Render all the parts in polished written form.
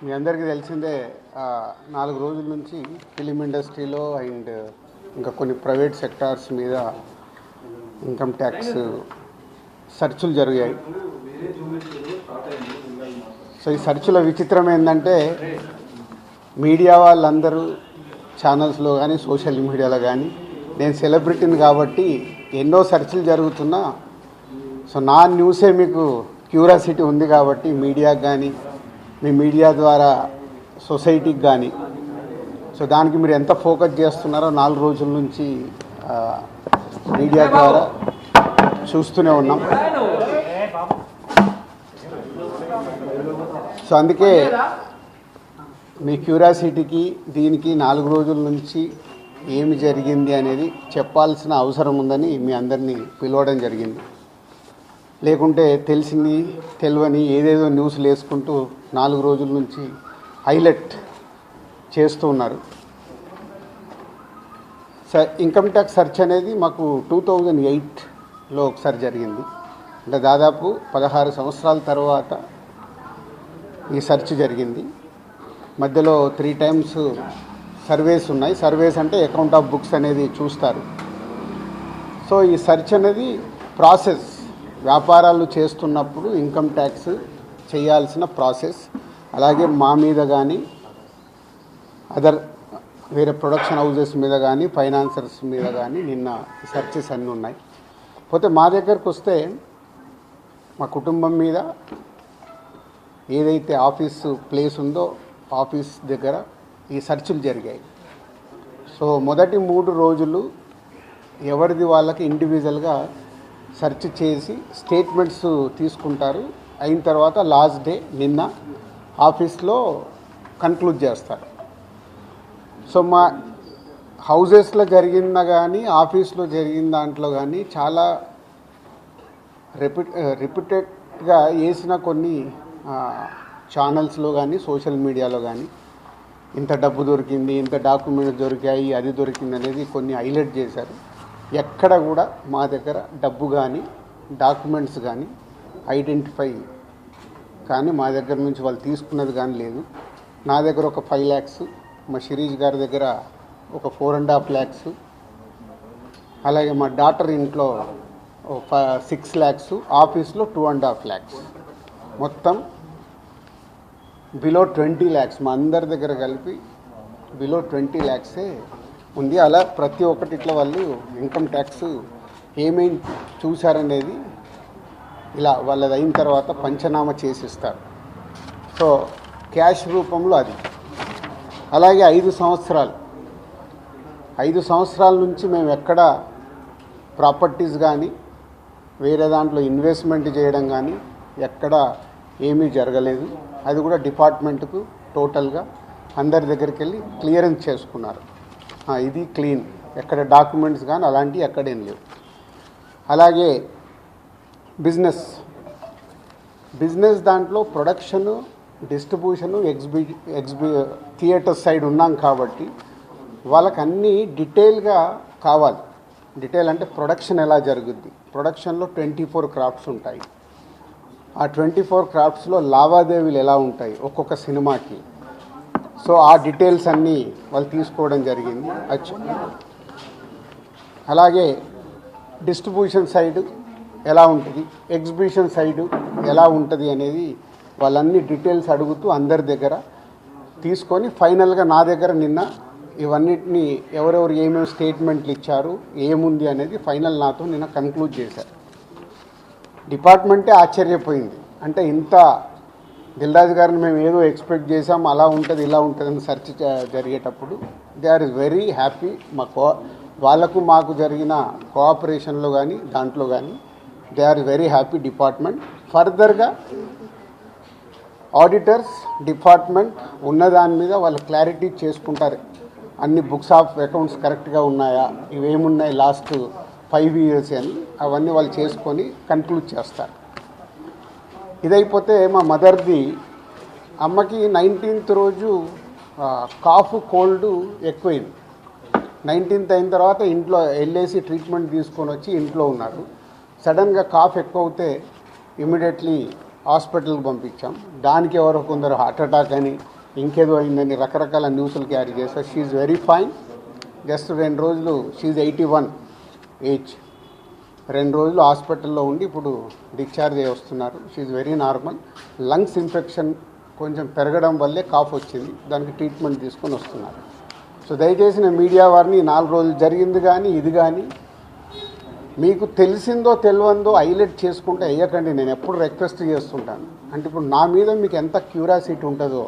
మీ అందరికీ తెలిసిందే 4 రోజుల నుంచి ఫిలిం ఇండస్ట్రీలో అండ్ ఇంకా కొన్ని ప్రైవేట్ సెక్టార్స్ మీద ఇన్కమ్ ట్యాక్స్ సర్చులు జరిగాయి. సో ఈ సర్చుల విచిత్రం ఏంటంటే మీడియా వాళ్ళందరూ ఛానల్స్లో కానీ సోషల్ మీడియాలో కానీ నేను సెలబ్రిటీని కాబట్టి ఎన్నో సర్చులు జరుగుతున్నా సో నా న్యూసే మీకు క్యూరియాసిటీ ఉంది కాబట్టి మీడియాకి కానీ మీ మీడియా ద్వారా సొసైటీకి కానీ సో దానికి మీరు ఎంత ఫోకస్ చేస్తున్నారో 4 రోజుల నుంచి మీడియా ద్వారా చూస్తూనే ఉన్నాం. సో అందుకే మీ క్యూరియాసిటీకి దీనికి 4 రోజుల నుంచి ఏమి జరిగింది అనేది చెప్పాల్సిన అవసరం ఉందని మీ అందరినీ పిలవడం జరిగింది. లేకుంటే తెలిసింది తెలియని ఏదేదో న్యూస్లు వేసుకుంటూ 4 రోజుల నుంచి హైలైట్ చేస్తూ ఉన్నారు. ఇన్కమ్ ట్యాక్స్ సర్చ్ అనేది మాకు 2008లో ఒకసారి జరిగింది. అంటే దాదాపు 16 సంవత్సరాల తర్వాత ఈ సర్చ్ జరిగింది. మధ్యలో 3 times సర్వేస్ ఉన్నాయి. సర్వేస్ అంటే అకౌంట్ ఆఫ్ బుక్స్ అనేది చూస్తారు. సో ఈ సర్చ్ అనేది ప్రాసెస్, వ్యాపారాలు చేస్తున్నప్పుడు ఇన్కమ్ ట్యాక్స్ చేయాల్సిన ప్రాసెస్. అలాగే మా మీద కానీ అదర్ వేరే ప్రొడక్షన్ హౌజెస్ మీద కానీ ఫైనాన్సర్స్ మీద కానీ నిన్న సర్చెస్ అన్నీ ఉన్నాయి. పోతే మా దగ్గరకు వస్తే మా కుటుంబం మీద ఏదైతే ఆఫీసు ప్లేస్ ఉందో ఆఫీస్ దగ్గర ఈ సర్చులు జరిగాయి. సో మొదటి 3 రోజులు ఎవరిది వాళ్ళకి ఇండివిజువల్గా సెర్చ్ చేసి స్టేట్మెంట్స్ తీసుకుంటారు. అయిన తర్వాత లాస్ట్ డే నిన్న ఆఫీస్లో కన్క్లూడ్ చేస్తారు. సో మా హౌజెస్లో జరిగిందా కానీ ఆఫీస్లో జరిగిన దాంట్లో కానీ చాలా రిపీటెడ్గా వేసిన కొన్ని ఛానల్స్లో కానీ సోషల్ మీడియాలో కానీ ఇంత డబ్బు దొరికింది, ఇంత డాక్యుమెంట్స్ దొరికాయి, అది దొరికింది అనేది కొన్ని హైలైట్ చేశారు. ఎక్కడ కూడా మా దగ్గర డబ్బు కానీ డాక్యుమెంట్స్ కానీ ఐడెంటిఫై కానీ మా దగ్గర నుంచి వాళ్ళు తీసుకున్నది కానీ లేదు. నా దగ్గర ఒక 5 lakhs, మా శిరీష్ గారి దగ్గర ఒక 4.5 lakhs, అలాగే మా డాటర్ ఇంట్లో 6 lakhs, ఆఫీస్లో 2.5 lakhs, మొత్తం బిలో 20 lakhs మా అందరి దగ్గర కలిపి బిలో 20 lakhs ఉంది. అలా ప్రతి ఒక్కటి ఇట్లా వాళ్ళు ఇన్కమ్ ట్యాక్స్ ఏమేమి చూశారనేది ఇలా వాళ్ళది అయిన తర్వాత పంచనామా చేసిస్తారు. సో క్యాష్ రూపంలో అది. అలాగే 5 సంవత్సరాల నుంచి మేము ఎక్కడ ప్రాపర్టీస్ కానీ వేరే దాంట్లో ఇన్వెస్ట్మెంట్ చేయడం కానీ ఎక్కడ ఏమీ జరగలేదు. అది కూడా డిపార్ట్మెంట్కు టోటల్గా అందరి దగ్గరికి వెళ్ళి క్లియరెన్స్ చేసుకున్నారు. ఇది క్లీన్, ఎక్కడ డాక్యుమెంట్స్ కానీ అలాంటివి ఎక్కడేం లేవు. అలాగే బిజినెస్ దాంట్లో ప్రొడక్షను, డిస్ట్రిబ్యూషను, థియేటర్ సైడ్ ఉన్నాం కాబట్టి వాళ్ళకి అన్నీ డీటెయిల్గా కావాలి. డీటెయిల్ అంటే ప్రొడక్షన్ ఎలా జరుగుద్ది, ప్రొడక్షన్లో 24 crafts ఉంటాయి. ఆ 24 craftsలో లావాదేవీలు ఎలా ఉంటాయి ఒక్కొక్క సినిమాకి. సో ఆ డీటెయిల్స్ అన్నీ వాళ్ళు తీసుకోవడం జరిగింది. అలాగే డిస్ట్రిబ్యూషన్ సైడ్ ఎలా ఉంటుంది, ఎగ్జిబిషన్ సైడు ఎలా ఉంటుంది అనేది వాళ్ళన్ని డీటెయిల్స్ అడుగుతూ అందరి దగ్గర తీసుకొని ఫైనల్గా నా దగ్గర నిన్న ఇవన్నిటిని ఎవరెవరు ఏమేమి స్టేట్మెంట్లు ఇచ్చారు, ఏముంది అనేది ఫైనల్ నాతో నిన్న కన్క్లూడ్ చేశారు. డిపార్ట్మెంటే ఆశ్చర్యపోయింది. అంటే ఇంత దిల్రాజు గారిని మేము ఏదో ఎక్స్పెక్ట్ చేసాం, అలా ఉంటుంది ఇలా ఉంటుంది అని సెర్చ్ జరిగేటప్పుడు దే ఆర్ వెరీ హ్యాపీ. వాళ్ళకు మాకు జరిగిన కోఆపరేషన్లో కానీ దాంట్లో కానీ they are very happy department. ఫర్దర్గా ఆడిటర్స్ డిపార్ట్మెంట్ ఉన్నదాని మీద వాళ్ళు క్లారిటీ చేసుకుంటారు. అన్ని బుక్స్ ఆఫ్ అకౌంట్స్ కరెక్ట్గా ఉన్నాయా, ఇవేమున్నాయి లాస్ట్ 5 years అని అవన్నీ వాళ్ళు చేసుకొని కన్క్లూడ్ చేస్తారు. ఇదైపోతే మా మదర్ది, అమ్మకి 19th రోజు కాఫ్ కోల్డ్ ఎక్కువైంది. 19th అయిన తర్వాత ఇంట్లో వెళ్ళేసి ట్రీట్మెంట్ తీసుకొని వచ్చి ఇంట్లో ఉన్నారు. సడన్గా కాఫ్ ఎక్కువ అవుతే ఇమీడియట్లీ హాస్పిటల్కి పంపించాం. దానికి ఎవరో కొందరు హార్ట్ అటాక్ అని ఇంకేదో అయిందని రకరకాల న్యూస్లు క్యారీ చేస్తారు. She very fine. జస్ట్ 2 రోజులు షీఈ్ 81 ఏజ్. 2 రోజులు హాస్పిటల్లో ఉండి ఇప్పుడు డిశ్చార్జ్ అయ్యి వస్తున్నారు. She's very normal. Lungs infection కొంచెం పెరగడం వల్లే కాఫ్ వచ్చింది. దానికి ట్రీట్మెంట్ తీసుకొని వస్తున్నారు. సో దయచేసి నేను మీడియా వారిని 4 రోజులు జరిగింది కానీ ఇది కానీ మీకు తెలిసిందో తెలియందో హైలైట్ చేసుకుంటే వేయకండి. నేను ఎప్పుడు రిక్వెస్ట్ చేస్తుంటాను. అంటే ఇప్పుడు నా మీద మీకు ఎంత క్యూరియాసిటీ ఉంటుందో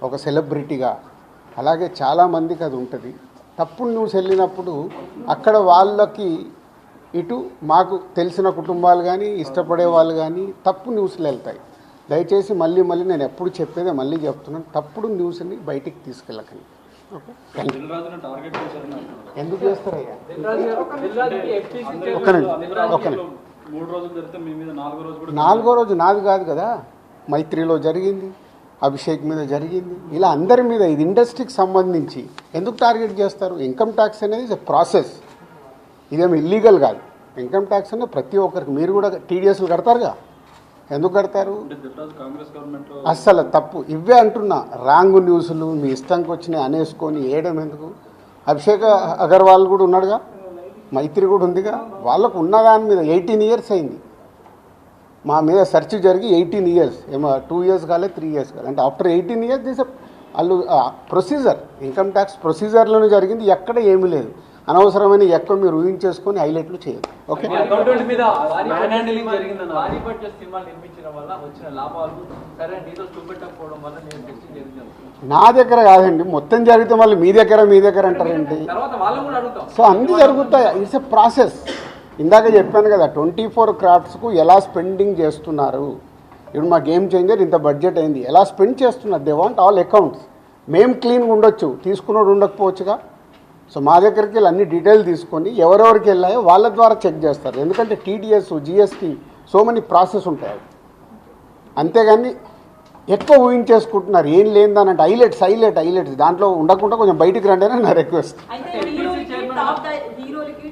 ఒక సెలబ్రిటీగా, అలాగే చాలామందికి అది ఉంటుంది. తప్పుడు న్యూస్ వెళ్ళినప్పుడు అక్కడ వాళ్ళకి ఇటు మాకు తెలిసిన కుటుంబాలు కానీ ఇష్టపడే వాళ్ళు కానీ తప్పు న్యూస్లు వెళ్తాయి. దయచేసి మళ్ళీ నేను ఎప్పుడు చెప్పేదే మళ్ళీ చెప్తున్నాను, తప్పుడు న్యూస్ని బయటికి తీసుకెళ్ళకండి. Okay, thank you. ఎందుకు చేస్తారయ్యా? నాలుగో రోజు నాది కాదు కదా, మైత్రిలో జరిగింది, అభిషేక్ మీద జరిగింది, ఇలా అందరి మీద. ఇది ఇండస్ట్రీకి సంబంధించి ఎందుకు టార్గెట్ చేస్తారు? ఇన్కమ్ ట్యాక్స్ అనేది ప్రాసెస్, ఇదేమి ఇల్లీగల్ కాదు. ఇన్కమ్ ట్యాక్స్ అనేది ప్రతి ఒక్కరికి, మీరు కూడా టీడీఎస్లు కడతారుగా, ఎందుకు కడతారు? అస్సలు తప్పు. ఇవే అంటున్నా, రాంగ్ న్యూస్లు మీ ఇష్టంకి వచ్చినాయి అనేసుకొని వేయడం ఎందుకు? అభిషేక్ అగర్వాల్ కూడా ఉన్నాడుగా, మైత్రి కూడా ఉందిగా, వాళ్ళకు ఉన్నదాని మీద 18 ఇయర్స్ అయింది. మా మీద సెర్చ్ జరిగి 18 ఇయర్స్, ఏమో 2 ఇయర్స్ కాలేదు, 3 ఇయర్స్ కాలేదు. అంటే ఆఫ్టర్ 18 ఇయర్స్ దిస్ వాళ్ళు ప్రొసీజర్, ఇన్కమ్ ట్యాక్స్ ప్రొసీజర్లోనే జరిగింది. ఎక్కడ ఏమీ లేదు. అనవసరమైన ఎక్కువ మీరు ఊహించేసుకొని హైలైట్లు చేయదు. ఓకే, నా దగ్గర కాదండి, మొత్తం జరిగితే మళ్ళీ మీ దగ్గర అంటారేంటి? సో అన్నీ జరుగుతాయి. It's a process. ఇందాక చెప్పాను కదా, 24 క్రాఫ్ట్స్కు ఎలా స్పెండింగ్ చేస్తున్నారు. ఇప్పుడు మా గేమ్ చేంజర్ ఇంత బడ్జెట్ అయింది, ఎలా స్పెండ్ చేస్తున్నారు. They want all accounts. మేము క్లీన్గా ఉండొచ్చు, తీసుకున్నోడు ఉండకపోవచ్చుగా. సో మా దగ్గరికి వెళ్ళి అన్ని డీటెయిల్ తీసుకొని ఎవరెవరికి వెళ్ళాయో వాళ్ళ ద్వారా చెక్ చేస్తారు. ఎందుకంటే TDS, GST, so many process ఉంటాయి. అంతేగాని ఎక్కువ ఊహించేసుకుంటున్నారు. ఏం లేదని అంటే హైలైట్స్ దాంట్లో ఉండకుండా కొంచెం బయటికి రండి అని నా రిక్వెస్ట్.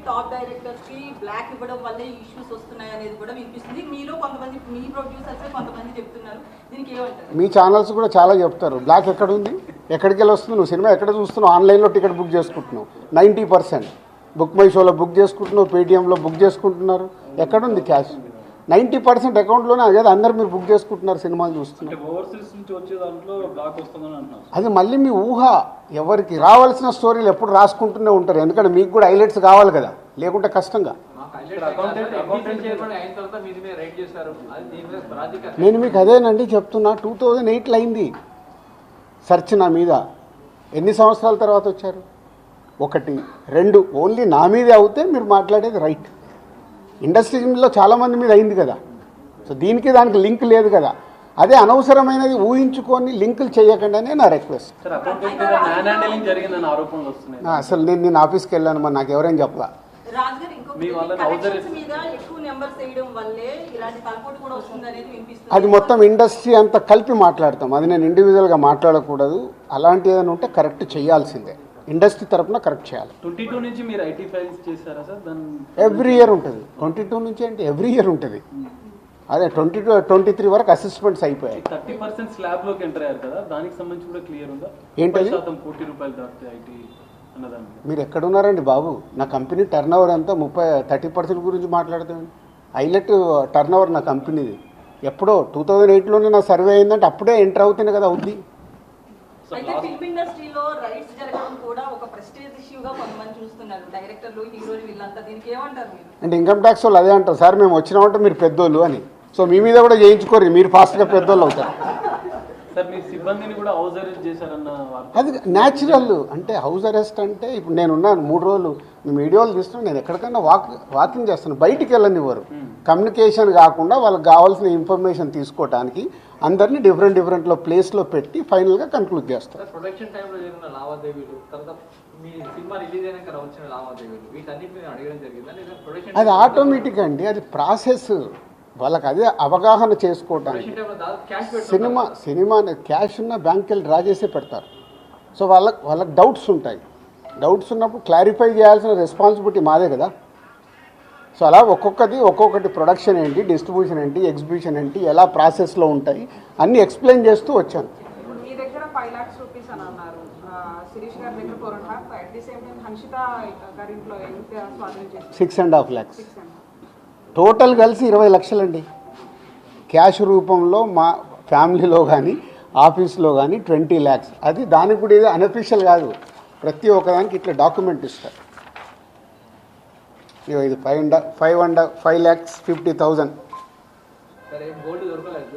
టాప్ డైరెక్టర్స్ కి బ్లాక్ ఇవ్వడం వల్లే ఇష్యూస్ వస్తున్నాయి అనేది కూడా వినిపిస్తుంది. మీలో కొంతమంది, మీ ప్రొడ్యూసర్స్ కొంతమంది చెప్తున్నారు. దీనికి ఏమంటారు? మీ ఛానల్స్ కూడా చాలా చెప్తారు. బ్లాక్ ఎక్కడ ఉంది, ఎక్కడికి వెళ్ళి వస్తుంది, నువ్వు సినిమా ఎక్కడ చూస్తున్నావు? ఆన్లైన్లో టికెట్ బుక్ చేసుకుంటున్నావు. 90% బుక్ మై షోలో బుక్ చేసుకుంటున్నావు, పేటీఎంలో బుక్ చేసుకుంటున్నారు. ఎక్కడుంది క్యాష్? 90% అకౌంట్లోనే. అదే అందరు మీరు బుక్ చేసుకుంటున్నారు, సినిమాలు చూస్తున్నారు. అది మళ్ళీ మీ ఊహ. ఎవరికి రావాల్సిన స్టోరీలు ఎప్పుడు రాసుకుంటూనే ఉంటారు. ఎందుకంటే మీకు కూడా హైలైట్స్ కావాలి కదా, లేకుంటే కష్టంగా. నేను మీకు అదేనండి చెప్తున్నా, 2008లో అయింది సెర్చ్ నా మీద. ఎన్ని సంవత్సరాల తర్వాత వచ్చారు? 1, 2 ఓన్లీ నా మీదే అవుతే మీరు మాట్లాడేది రైట్. ఇండస్ట్రీలో చాలామంది మీద అయింది కదా. సో దానికి లింక్ లేదు కదా. అదే అనవసరమైనది ఊహించుకొని లింకులు చేయకుండా నా రిక్వెస్ట్. అసలు నేను ఆఫీస్కి వెళ్ళాను, మరి నాకు ఎవరైనా చెప్పలా. అది మొత్తం ఇండస్ట్రీ అంతా కలిపి మాట్లాడతాం. అది నేను ఇండివిజువల్గా మాట్లాడకూడదు. అలాంటి ఏదైనా ఉంటే కరెక్ట్ చేయాల్సిందే. ఇండస్ట్రీ తరఫున కరెక్ట్ చేయాలి. 22 నుంచి మీరు ఐటీ ఫైల్స్ చేశారా సార్? ఎవ్రీ ఇయర్ ఉంటుంది. 22 నుంచి అంటే ఎవ్రీ ఇయర్ ఉంటుంది. అదే 22, 23 వరకు అసెస్మెంట్స్ అయిపోయాయి. 30% స్లాబ్లోకి ఎంటర్ అయ్యారు కదా, దానికి సంబంధించి కూడా క్లియర్ ఉందా? ఏంటది? ₹1,00,00,000 దాటితే ఐటీ అన్నదాన్ని మీరు ఎక్కడున్నారండి బాబు? నా కంపెనీ టర్న్ ఓవర్ అంతా 30% గురించి మాట్లాడుతాను. హైలైట్ టర్న్ ఓవర్ నా కంపెనీది. ఎప్పుడో 2008లోనే నా సర్వే అయిందంటే అప్పుడే ఎంటర్ అవుతుంది కదా, అవుద్ది. అయితే ఫిల్మ్ ఇండస్ట్రీలో రైట్స్ జరగడం కూడా ఒక ప్రెస్టీజ్ ఇష్యూగా కొంతమంది చూస్తున్నారు. డైరెక్టర్లు, హీరోలు వీళ్ళంతా దీనికి ఏమంటారు మీరు? అంటే ఇన్కమ్ ట్యాక్స్ వాళ్ళు అదే అంటారు, సార్ మేము వచ్చినామంటే మీరు పెద్దోళ్ళు అని. సో మీ మీద కూడా చేయించుకోరు, మీరు ఫాస్ట్గా పెద్దోళ్ళు అవుతారు. సార్ మీ సిబ్బందిని కూడా హౌస్ అరెస్ట్ చేశారన్న అది న్యాచురల్. అంటే హౌస్ అరెస్ట్ అంటే ఇప్పుడు నేనున్నాను 3 రోజులు, మేము వీడియోలు తీస్తున్నాను, నేను ఎక్కడికైనా వాకింగ్ చేస్తాను, బయటికి వెళ్ళనివ్వరు. కమ్యూనికేషన్ కాకుండా వాళ్ళకి కావాల్సిన ఇన్ఫర్మేషన్ తీసుకోవడానికి అందరినీ డిఫరెంట్లో ప్లేస్లో పెట్టి ఫైనల్గా కన్క్లూడ్ చేస్తారు. ప్రొడక్షన్ టైంలో జరిగిన లావాదేవీలు, తర్వాత మీ సినిమా రిలీజ్ అయినాక వచ్చిన లావాదేవీలు, వీటన్నిటిని అడగడం జరిగిందా లేదా? ప్రొడక్షన్ అది ఆటోమేటిక్ అండి, అది ప్రాసెస్. వాళ్ళకి అదే అవగాహన చేసుకోవటానికి. సినిమా క్యాష్ ఉన్న బ్యాంక్కి వెళ్ళి డ్రా చేసే పెడతారు. సో వాళ్ళకి డౌట్స్ ఉంటాయి. డౌట్స్ ఉన్నప్పుడు క్లారిఫై చేయాల్సిన రెస్పాన్సిబిలిటీ మాదే కదా. సో అలా ఒక్కొక్కటి ప్రొడక్షన్ ఏంటి, డిస్ట్రిబ్యూషన్ ఏంటి, ఎగ్జిబిషన్ ఏంటి, ఎలా ప్రాసెస్లో ఉంటాయి అన్నీ ఎక్స్ప్లెయిన్ చేస్తూ వచ్చాను. ఇప్పుడు మీ దగ్గర 5 lakhs రూపీస్ అని అన్నారు, శిరీష్ గారి దగ్గర 4.5, at the same time Hanshitha గారి ఇంట్లో ఎంత స్వాధీనం చేశారు? 6.5 lakhs. టోటల్ కలిసి 20 లక్షలండి. క్యాష్ రూపంలో మా ఫ్యామిలీలో కానీ ఆఫీస్లో కానీ 20 lakhs. అది దానికి కూడా ఇది అన్అఫీషియల్ కాదు, ప్రతి ఒక్కదానికి ఇట్లా డాక్యుమెంట్ ఇస్తారు. ఇది 5,50,000 సరే గోల్డ్ దొరకలేదు,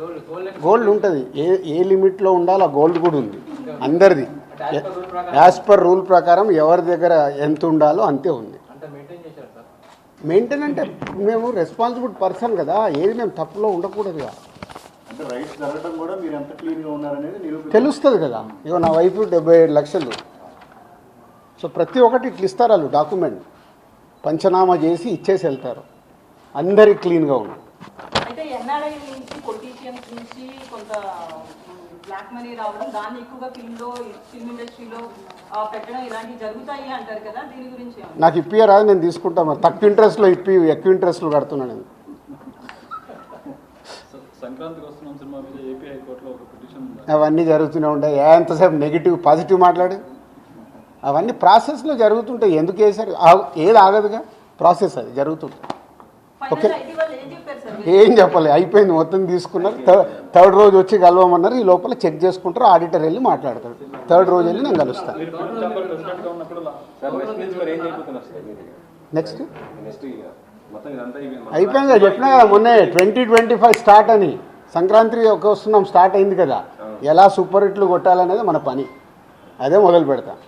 గోల్డ్ ఉంటుంది. ఏ లిమిట్లో ఉండాలో ఆ గోల్డ్ కూడా ఉంది అందరిది. యాజ్ పర్ రూల్ ప్రకారం ఎవరి దగ్గర ఎంత ఉండాలో అంతే ఉంది. అంటే మెయింటైన్ చేశారు సార్. మెయింటైన్ అంటే మేము రెస్పాన్సిబుల్ పర్సన్ కదా, ఏది మేము తప్పులో ఉండకూడదు. అంటే రైట్స్ జరగడం కూడా మీరు ఎంత క్లీన్గా ఉన్నారనేది తెలుస్తుంది కదా. ఇగో నా వైఫ్ 77 లక్షలు. సో ప్రతి ఒక్కటి ఇట్లా ఇస్తారు వాళ్ళు డాక్యుమెంట్, పంచనామా చేసి ఇచ్చేసి వెళ్తారు. అందరికి క్లీన్గా ఉంది. అయితే ఎన్ఆర్ఐ నుంచి పొలిటీషియన్స్ నుంచి కొంత బ్లాక్ మనీ రావడం, దాన్ని ఎక్కువగా ఫిల్మ్ ఇండస్ట్రీలో పెట్టడం ఇలాంటివి జరుగుతాయి అంటారు కదా, దీని గురించి నాకు ఇప్పియరాదు, నేను తీసుకుంటా. మరి తక్కువ ఇంట్రెస్ట్లో ఎక్కువ ఇంట్రెస్ట్లో కడుతున్నాను నేను. సంక్రాంతికి వస్తున్నాం సినిమా మీద ఏపీ హైకోర్టులో ఒక పిటిషన్ ఉంది. అవన్నీ జరుగుతూనే ఉంటాయి. ఎంతసేపు నెగిటివ్ పాజిటివ్ మాట్లాడు, అవన్నీ ప్రాసెస్లో జరుగుతుంటాయి. ఎందుకు వేశారు, ఏది ఆగదుగా, ప్రాసెస్ అది జరుగుతుంటుంది. ఓకే, ఏం చెప్పాలి, అయిపోయింది, మొత్తం తీసుకున్నారు. థర్డ్ రోజు వచ్చి కలవమన్నారు. ఈ లోపల చెక్ చేసుకుంటారు, ఆడిటర్ వెళ్ళి మాట్లాడతాడు. థర్డ్ రోజు వెళ్ళి నేను కలుస్తాను. నెక్స్ట్ అయిపోయింది కదా, చెప్పినా కదా మొన్నే 2025 స్టార్ట్ అని. సంక్రాంతి వస్తున్నాం, స్టార్ట్ అయింది కదా. ఎలా సూపర్ హిట్లు కొట్టాలనేది మన పని, అదే మొదలు పెడతాం.